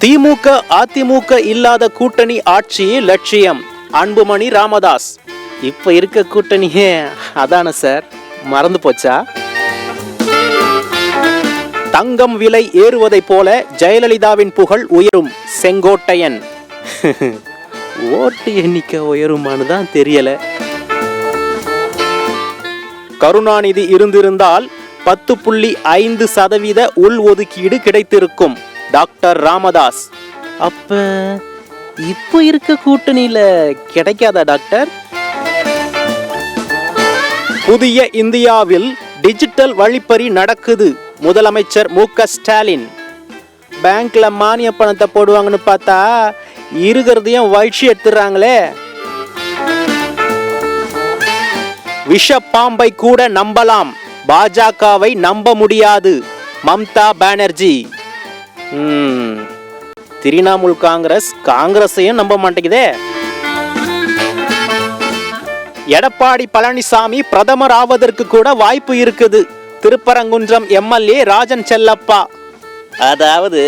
திமுக அதிமுக இல்லாத கூட்டணி ஆட்சி லட்சியம். அன்புமணி ராமதாஸ். இப்ப இருக்க கூட்டணியே அதான சார், மறந்து போச்சா? தங்கம் விலை ஏறுவதை போல ஜெயலலிதாவின் புகழ் உயரும் செங்கோட்டையன். ஓட்டு எண்ணிக்கை உயருமானு தான் தெரியல. கருணாநிதி இருந்திருந்தால் 10.5% உள் ஒதுக்கீடு கிடைத்திருக்கும் டாக்டர் ராமதாஸ். அப்ப இப்போ இருக்க கூட்டணியில கிடைக்காதா டாக்டர்? புதிய இந்தியாவில் டிஜிட்டல் வழிப்பறி நடக்குது. முதலமைச்சர் மு.க. ஸ்டாலின். பேங்க்ல மானிய பணத்தை போடுவாங்கன்னு பார்த்தா இருக்கிறதையும் வழிச்சு எடுத்துறாங்களே. விஷ பாம்பை கூட நம்பலாம், பாஜகவை நம்ப முடியாது மம்தா பானர்ஜி. திரிணாமுல் காங்கிரஸையும் நம்ப மாட்டேங்குதே. எடப்பாடி பழனிசாமி பிரதமர் ஆவதற்கு கூட வாய்ப்பு இருக்குது. திருப்பரங்குன்றம் எம்எல்ஏ ராஜன் செல்லப்பா. அதாவது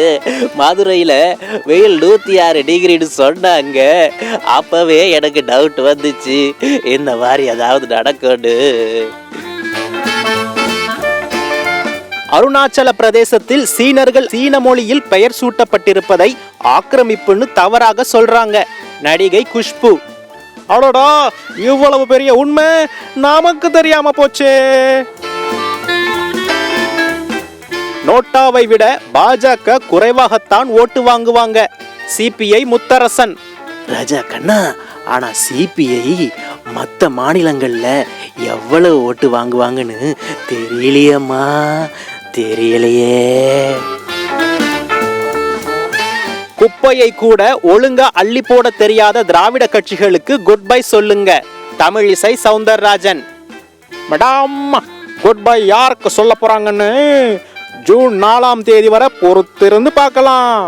மதுரையில வெயில் 106 டிகிரின்னு சொன்னாங்க. அப்பவே எனக்கு டவுட் வந்துச்சு, இந்த மாதிரி ஏதாவது நடக்கும்னு. அருணாச்சல பிரதேசத்தில் சீனர்கள் சீன மொழியில் பெயர் சூட்டப்பட்டிருப்பதை ஆக்கிரமிப்புன்னு தவறாக சொல்றாங்க நடிகை குஷ்பு. அடடா, இவ்வளவு பெரிய உண்மை நமக்கு தெரியாம போச்சே. நோட்டாவை விட பாஜக குறைவாகத்தான் ஓட்டு வாங்குவாங்க. சிபிஐ முத்தரசன். ராஜா கண்ணா, ஆனா சிபிஐ மற்ற மாநிலங்கள்ல எவ்வளவு ஓட்டு வாங்குவாங்கன்னு தெரியலையம்மா, தெரியலையே. குப்பையை கூட ஒழுங்கா அள்ளி போட தெரியாத திராவிட கட்சிகளுக்கு குட் பை சொல்லுங்க Tamilisai Soundararajan. Madam, good bye யாருக்கு சொல்ல போறாங்கன்னு ஜூன் 4ஆம் தேதி வரை பொறுத்திருந்து பார்க்கலாம்.